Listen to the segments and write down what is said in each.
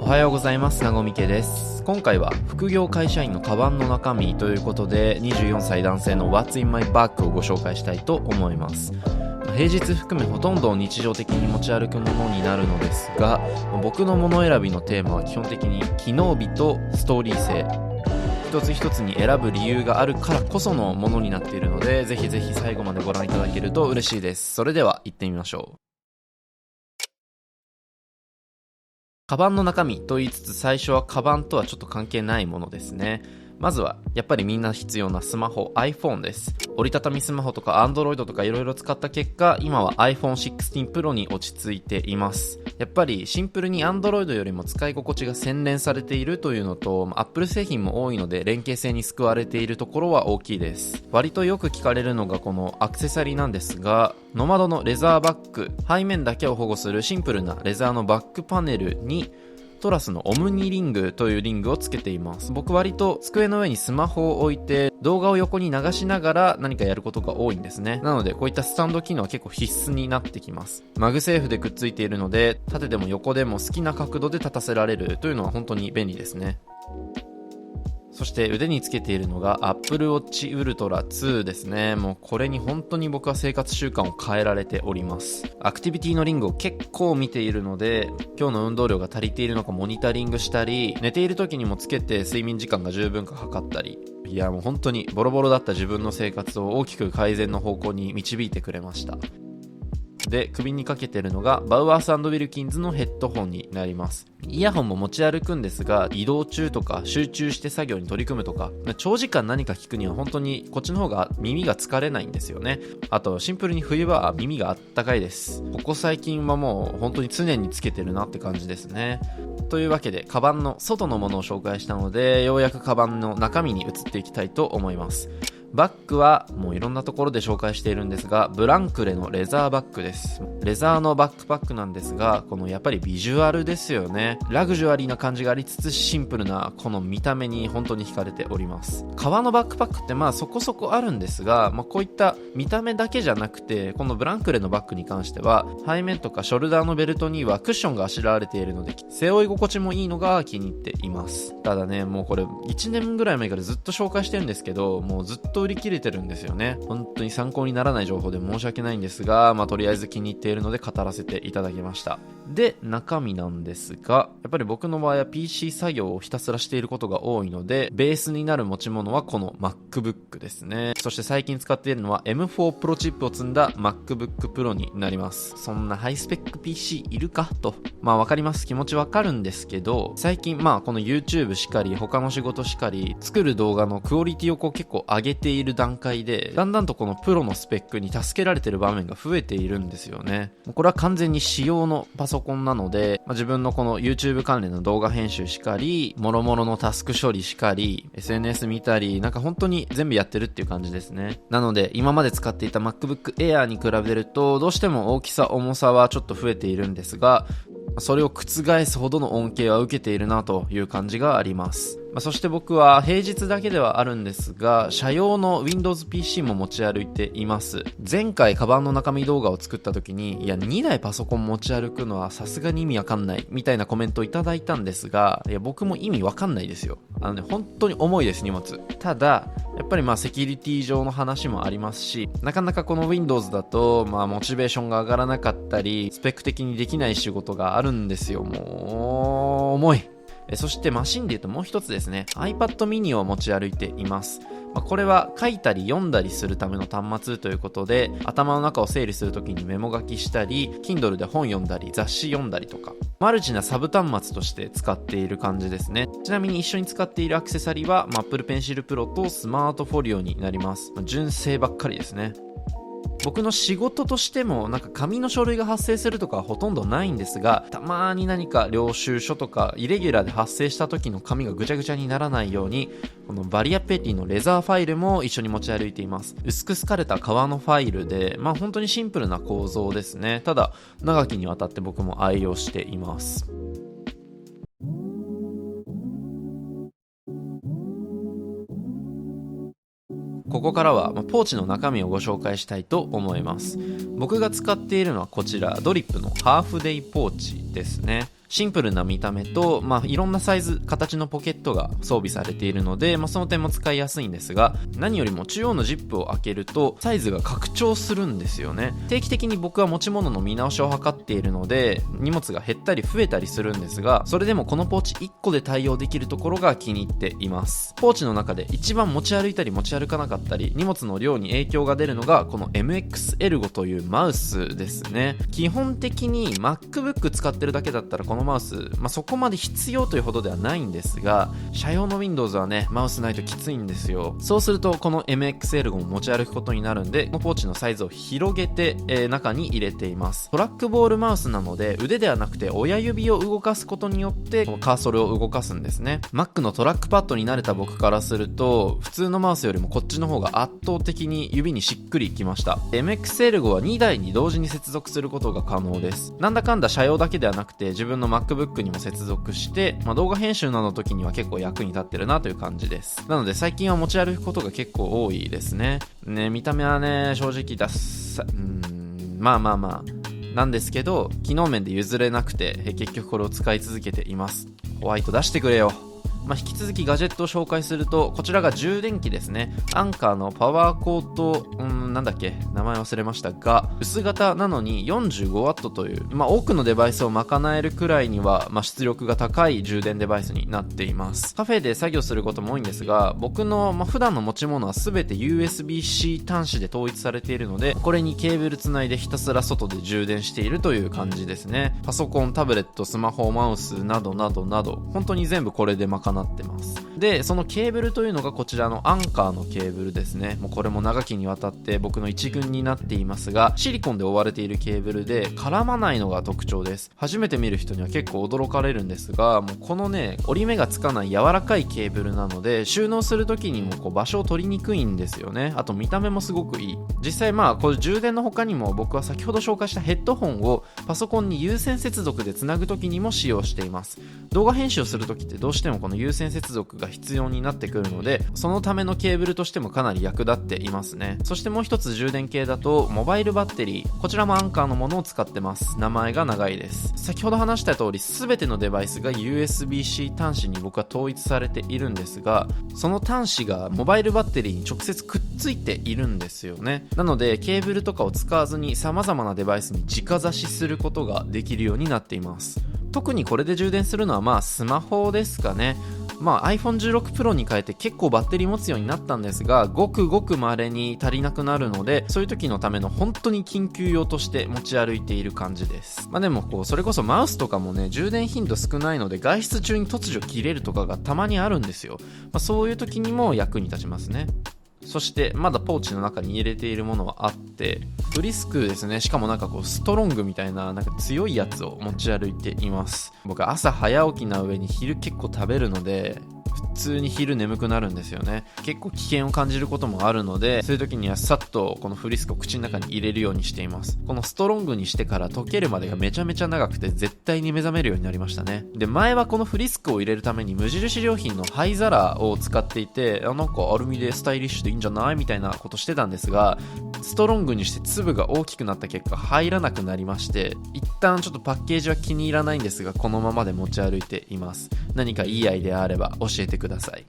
おはようございます。なごみけです。今回は副業会社員のカバンの中身ということで、24歳男性の What's in my bag をご紹介したいと思います。平日含めほとんど日常的に持ち歩くものになるのですが、僕のもの選びのテーマは基本的に機能美とストーリー性、一つ一つに選ぶ理由があるからこそのものになっているので、ぜひぜひ最後までご覧いただけると嬉しいです。それでは行ってみましょう。カバンの中身と言いつつ、最初はカバンとはちょっと関係ないものですね。まずはやっぱりみんな必要なスマホ iPhone です。折りたたみスマホとか Android とかいろいろ使った結果、今は iPhone 16 Pro に落ち着いています。やっぱりシンプルに Android よりも使い心地が洗練されているというのと、 Apple 製品も多いので連携性に救われているところは大きいです。割とよく聞かれるのがこのアクセサリーなんですが、ノマドのレザーバッグ、背面だけを保護するシンプルなレザーのバックパネルにトラスのオムニリングというリングをつけています。僕割と机の上にスマホを置いて動画を横に流しながら何かやることが多いんですね。なのでこういったスタンド機能は結構必須になってきます。マグセーフでくっついているので、縦でも横でも好きな角度で立たせられるというのは本当に便利ですね。そして腕につけているのが Apple Watch Ultra 2ですね。もうこれに本当に僕は生活習慣を変えられております。アクティビティのリングを結構見ているので、今日の運動量が足りているのかモニタリングしたり、寝ている時にもつけて睡眠時間が十分か測ったり、いやもう本当にボロボロだった自分の生活を大きく改善の方向に導いてくれました。で、首にかけてるのがバウアース&ウィルキンズのヘッドホンになります。イヤホンも持ち歩くんですが、移動中とか集中して作業に取り組むとか、長時間何か聞くには本当にこっちの方が耳が疲れないんですよね。あとシンプルに冬は耳があったかいです。ここ最近はもう本当に常につけてるなって感じですね。というわけでカバンの外のものを紹介したので、ようやくカバンの中身に移っていきたいと思います。バッグはもういろんなところで紹介しているんですが、ブランクレのレザーバッグです。レザーのバックパックなんですが、このやっぱりビジュアルですよね。ラグジュアリーな感じがありつつシンプルなこの見た目に本当に惹かれております。革のバックパックってそこそこあるんですが、こういった見た目だけじゃなくて、このブランクレのバッグに関しては背面とかショルダーのベルトにはクッションがあしらわれているので、背負い心地もいいのが気に入っています。ただね、もうこれ1年ぐらい前からずっと紹介してるんですけど、もうずっと売り切れてるんですよね。本当に参考にならない情報で申し訳ないんですが、とりあえず気に入っているので語らせていただきました。で、中身なんですが、やっぱり僕の場合は PC 作業をひたすらしていることが多いので、ベースになる持ち物はこの MacBook ですね。そして最近使っているのは M4 Pro チップを積んだ MacBook Pro になります。そんなハイスペック PC いるかとわかります。気持ちわかるんですけど、最近この YouTube しかり他の仕事しかり、作る動画のクオリティを結構上げている段階で、だんだんとこのプロのスペックに助けられている場面が増えているんですよね。これは完全に仕様のパソコンなので、自分のこの YouTube 関連の動画編集しかり、諸々のタスク処理しかり、 SNS 見たり、本当に全部やってるっていう感じですね。なので今まで使っていた MacBook Air に比べると、どうしても大きさ重さはちょっと増えているんですが、それを覆すほどの恩恵は受けているなという感じがあります。そして僕は平日だけではあるんですが、社用の Windows PC も持ち歩いています。前回カバンの中身動画を作った時に、いや2台パソコン持ち歩くのはさすがに意味わかんないみたいなコメントをいただいたんですが、いや僕も意味わかんないですよ。本当に重いです、荷物。ただやっぱりセキュリティ上の話もありますし、なかなかこの Windows だとモチベーションが上がらなかったり、スペック的にできない仕事があるんですよ。もう重い。そしてマシンで言うともう一つですね、 iPad mini を持ち歩いています。これは書いたり読んだりするための端末ということで、頭の中を整理するときにメモ書きしたり、 Kindle で本読んだり雑誌読んだりとか、マルチなサブ端末として使っている感じですね。ちなみに一緒に使っているアクセサリーは Apple Pencil Pro とスマートフォリオになります。純正ばっかりですね。僕の仕事としても紙の書類が発生するとかはほとんどないんですが、たまに何か領収書とかイレギュラーで発生した時の紙がぐちゃぐちゃにならないように、このバリアペティのレザーファイルも一緒に持ち歩いています。薄くすかれた革のファイルで、本当にシンプルな構造ですね。ただ長きにわたって僕も愛用しています。ここからはポーチの中身をご紹介したいと思います。僕が使っているのはこちら、ドリップのハーフデイポーチですね。シンプルな見た目と、いろんなサイズ、形のポケットが装備されているので、その点も使いやすいんですが、何よりも中央のジップを開けるとサイズが拡張するんですよね。定期的に僕は持ち物の見直しを図っているので、荷物が減ったり増えたりするんですが、それでもこのポーチ1個で対応できるところが気に入っています。ポーチの中で一番持ち歩いたり持ち歩かなかったり、荷物の量に影響が出るのがこの MX Ergo というマウスですね。基本的に MacBook 使ってるだけだったらこのマウス、そこまで必要というほどではないんですが、社用の Windows はね、マウスないときついんですよ。そうするとこの MX Ergo も持ち歩くことになるんで、このポーチのサイズを広げて、中に入れています。トラックボールマウスなので、腕ではなくて親指を動かすことによってこのカーソルを動かすんですね。 Mac のトラックパッドに慣れた僕からすると、普通のマウスよりもこっちの方が圧倒的に指にしっくりきました。 MX Ergo は2台に同時に接続することが可能です。なんだかんだ社用だけではなくて自分の MacBook にも接続して、動画編集などの時には結構役に立ってるなという感じです。なので最近は持ち歩くことが結構多いですね。見た目はね、正直なんですけど、機能面で譲れなくて、結局これを使い続けています。ホワイト出してくれよ。引き続きガジェットを紹介すると、こちらが充電器ですね。アンカーのパワーコート、名前忘れましたが、薄型なのに 45W という、多くのデバイスを賄えるくらいには、出力が高い充電デバイスになっています。カフェで作業することも多いんですが、僕の、普段の持ち物は全て USB-C 端子で統一されているので、これにケーブルつないでひたすら外で充電しているという感じですね。パソコン、タブレット、スマホ、マウスなどなどなど、本当に全部これで賄ってます。で、そのケーブルというのがこちらのアンカーのケーブルですね。もうこれも長きにわたって僕の一軍になっていますが、シリコンで覆われているケーブルで絡まないのが特徴です。初めて見る人には結構驚かれるんですが、もうこのね、折り目がつかない柔らかいケーブルなので、収納する時にも場所を取りにくいんですよね。あと見た目もすごくいい。実際これ充電の他にも、僕は先ほど紹介したヘッドホンをパソコンに有線接続でつなぐ時にも使用しています。動画編集をする時ってどうしてもこの有線接続が必要になってくるので、そのためのケーブルとしてもかなり役立っていますね。そしてもう一つ充電系だとモバイルバッテリー、こちらもアンカーのものを使ってます。名前が長いです。先ほど話した通り、全てのデバイスが USB-C 端子に僕は統一されているんですが、その端子がモバイルバッテリーに直接くっついているんですよね。なのでケーブルとかを使わずに様々なデバイスに直差しすることができるようになっています。特にこれで充電するのはスマホですかね。iPhone 16 Pro に変えて結構バッテリー持つようになったんですが、ごくごく稀に足りなくなるので、そういう時のための本当に緊急用として持ち歩いている感じです。でもそれこそマウスとかもね、充電頻度少ないので外出中に突如切れるとかがたまにあるんですよ。そういう時にも役に立ちますね。そしてまだポーチの中に入れているものはあって、フリスクですね。しかもストロングみたいな強いやつを持ち歩いています。僕朝早起きな上に昼結構食べるので、普通に昼眠くなるんですよね。結構危険を感じることもあるので、そういう時にはさっとこのフリスクを口の中に入れるようにしています。このストロングにしてから溶けるまでがめちゃめちゃ長くて、絶対に目覚めるようになりましたね。で、前はこのフリスクを入れるために無印良品の灰皿を使っていて、アルミでスタイリッシュでいいんじゃないみたいなことしてたんですが、ストロングにして粒が大きくなった結果入らなくなりまして、一旦ちょっとパッケージは気に入らないんですが、このままで持ち歩いています。何かいいアイデアあれば教えてください。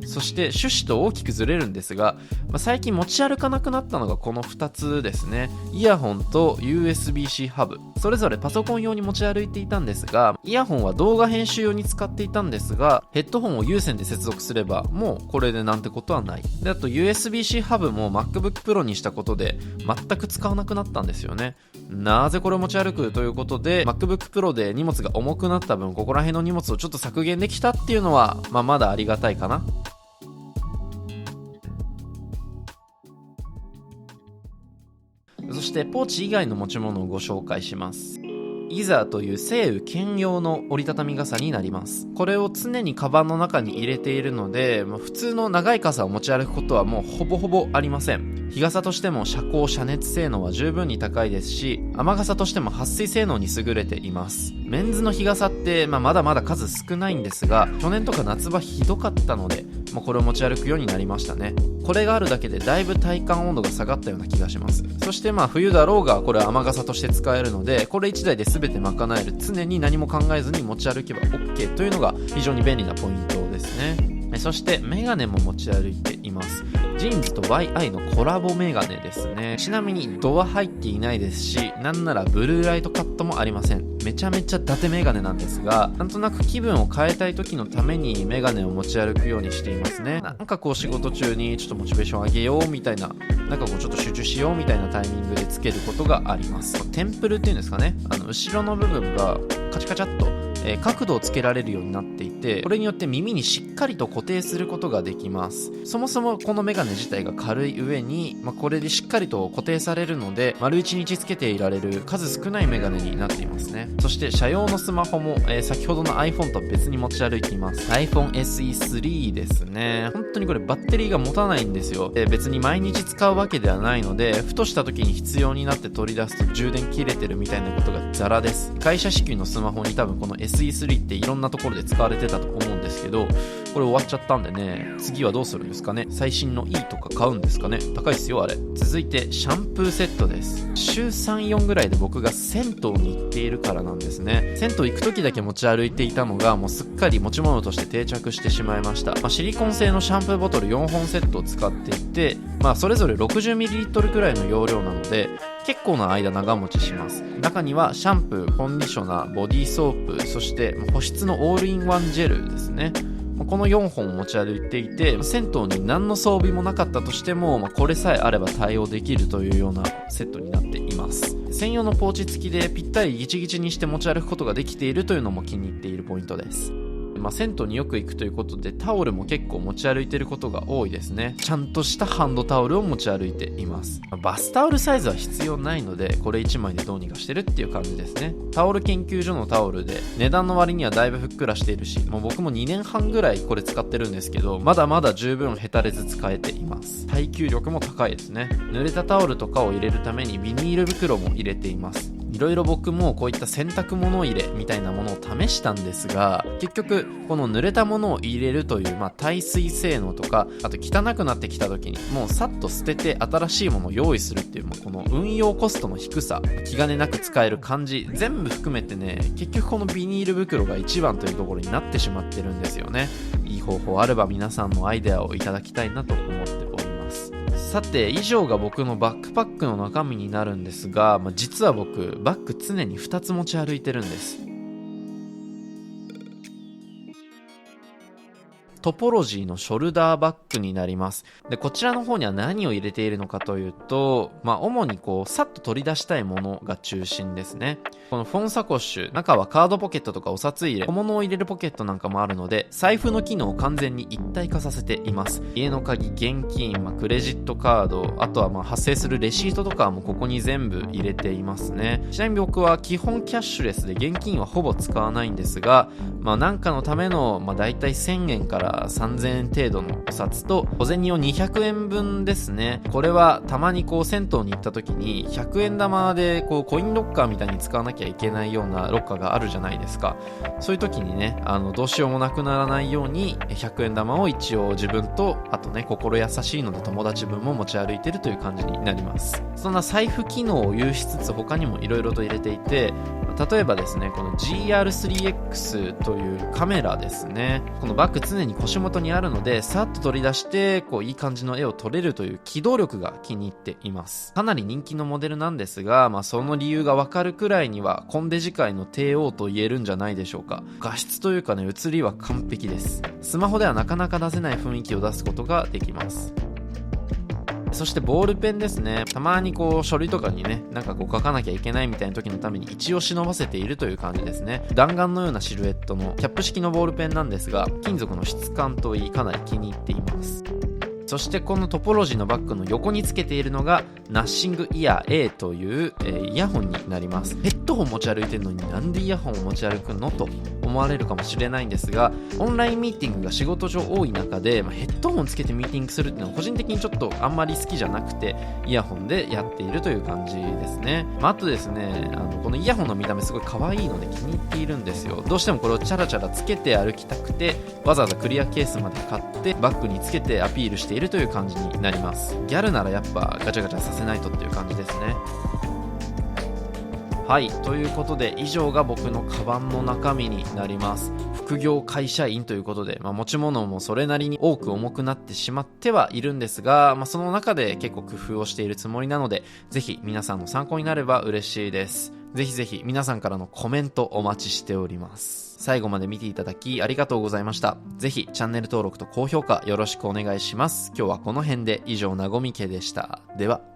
そして趣旨と大きくずれるんですが、最近持ち歩かなくなったのがこの2つですね。イヤホンと USB-C ハブ、それぞれパソコン用に持ち歩いていたんですが、イヤホンは動画編集用に使っていたんですが、ヘッドホンを有線で接続すればもうこれでなんてことはない。で、あと USB-C ハブも MacBook Pro にしたことで全く使わなくなったんですよね。なぜこれを持ち歩くということで、 MacBook Pro で荷物が重くなった分、ここら辺の荷物をちょっと削減できたっていうのは、まだありがたいかな。そしてポーチ以外の持ち物をご紹介します。イザーという晴雨兼用の折りたたみ傘になります。これを常にカバンの中に入れているので、普通の長い傘を持ち歩くことはもうほぼほぼありません。日傘としても遮光遮熱性能は十分に高いですし、雨傘としても撥水性能に優れています。メンズの日傘って、まだまだ数少ないんですが、去年とか夏場ひどかったので、これを持ち歩くようになりましたね。これがあるだけでだいぶ体感温度が下がったような気がします。そして冬だろうがこれは雨傘として使えるので、これ1台で全て賄える、常に何も考えずに持ち歩けば OK というのが非常に便利なポイントですね。そしてメガネも持ち歩いています。ジーンズと YI のコラボメガネですね。ちなみに度は入っていないですし、なんならブルーライトカットもありません。めちゃめちゃ伊達メガネなんですが、なんとなく気分を変えたい時のためにメガネを持ち歩くようにしていますね。なんか仕事中にちょっとモチベーション上げようみたいな、ちょっと集中しようみたいなタイミングでつけることがあります。テンプルっていうんですかね、後ろの部分がカチカチャっと角度をつけられるようになっていて、これによって耳にしっかりと固定することができます。そもそもこのメガネ自体が軽い上に、これでしっかりと固定されるので、丸1日つけていられる数少ないメガネになっていますね。そして車用のスマホも、先ほどの iPhone とは別に持ち歩いています。 iPhone SE3 ですね。本当にこれバッテリーが持たないんですよ。別に毎日使うわけではないので、ふとした時に必要になって取り出すと充電切れてるみたいなことがザラです。会社支給のスマホに多分この SE3 っていろんなところで使われてたと思うんですけど、これ終わっちゃったんでね、次はどうするんですかね。最新の E とか買うんですかね。高いっすよあれ。続いてシャンプーセットです。週 3,4 ぐらいで僕が銭湯に行っているからなんですね。銭湯行く時だけ持ち歩いていたのがもうすっかり持ち物として定着してしまいました。シリコン製のシャンプーボトル4本セットを使っていて、それぞれ 60ml くらいの容量なので結構な間長持ちします。中にはシャンプー、コンディショナー、ボディーソープ、そして保湿のオールインワンジェルですね。この4本持ち歩いていて、銭湯に何の装備もなかったとしても、これさえあれば対応できるというようなセットになっています。専用のポーチ付きでぴったりギチギチにして持ち歩くことができているというのも気に入っているポイントです。銭湯によく行くということでタオルも結構持ち歩いていることが多いですね。ちゃんとしたハンドタオルを持ち歩いています。バスタオルサイズは必要ないので、これ1枚でどうにかしてるっていう感じですね。タオル研究所のタオルで値段の割にはだいぶふっくらしているし、僕も2年半ぐらいこれ使ってるんですけど、まだまだ十分へたれず使えています。耐久力も高いですね。濡れたタオルとかを入れるためにビニール袋も入れています。いろいろ僕もこういった洗濯物入れみたいなものを試したんですが、結局この濡れたものを入れるという、耐水性能とか、あと汚くなってきた時にもうさっと捨てて新しいものを用意するっていう、この運用コストの低さ、気兼ねなく使える感じ、全部含めてね、結局このビニール袋が一番というところになってしまってるんですよね。いい方法あれば皆さんのアイデアをいただきたいなと思っております。さて、以上が僕のバックパックの中身になるんですが、実は僕バッグ常に2つ持ち歩いてるんです。トポロジーのショルダーバッグになります。で、こちらの方には何を入れているのかというと、主にさっと取り出したいものが中心ですね。このフォンサコッシュ、中はカードポケットとかお札入れ、小物を入れるポケットなんかもあるので、財布の機能を完全に一体化させています。家の鍵、現金、クレジットカード、あとは発生するレシートとかもここに全部入れていますね。ちなみに僕は基本キャッシュレスで現金はほぼ使わないんですが、なんかのための、だいたい1000円から3000円程度のお札と小銭を200円分ですね。これはたまに銭湯に行った時に100円玉でコインロッカーみたいに使わなきゃいけないようなロッカーがあるじゃないですか。そういう時にね、どうしようもなくならないように100円玉を一応自分と、あとね、心優しいので友達分も持ち歩いてるという感じになります。そんな財布機能を有しつつ他にも色々と入れていて、例えばですね、この GR3X というカメラですね。このバッグ常に腰元にあるので、さっと取り出していい感じの絵を撮れるという機動力が気に入っています。かなり人気のモデルなんですが、その理由がわかるくらいにはコンデジ界の帝王と言えるんじゃないでしょうか。画質というかね、写りは完璧です。スマホではなかなか出せない雰囲気を出すことができます。そしてボールペンですね。たまに書類とかにね、書かなきゃいけないみたいな時のために一応忍ばせているという感じですね。弾丸のようなシルエットのキャップ式のボールペンなんですが、金属の質感といいかなり気に入っています。そしてこのトポロジーのバッグの横につけているのがナッシングイヤー A という、イヤホンになります。ヘッドホン持ち歩いてるのになんでイヤホンを持ち歩くのと思思われるかもしれないんですが、オンラインミーティングが仕事上多い中で、ヘッドホンつけてミーティングするっていうのは個人的にちょっとあんまり好きじゃなくて、イヤホンでやっているという感じですね。あとですね、このイヤホンの見た目すごい可愛いので気に入っているんですよ。どうしてもこれをチャラチャラつけて歩きたくて、わざわざクリアケースまで買ってバッグにつけてアピールしているという感じになります。ギャルならやっぱガチャガチャさせないとっていう感じですね。はい、ということで以上が僕のカバンの中身になります。副業会社員ということで、持ち物もそれなりに多く重くなってしまってはいるんですが、その中で結構工夫をしているつもりなので、ぜひ皆さんの参考になれば嬉しいです。ぜひぜひ皆さんからのコメントお待ちしております。最後まで見ていただきありがとうございました。ぜひチャンネル登録と高評価よろしくお願いします。今日はこの辺で以上なごみけでした。では。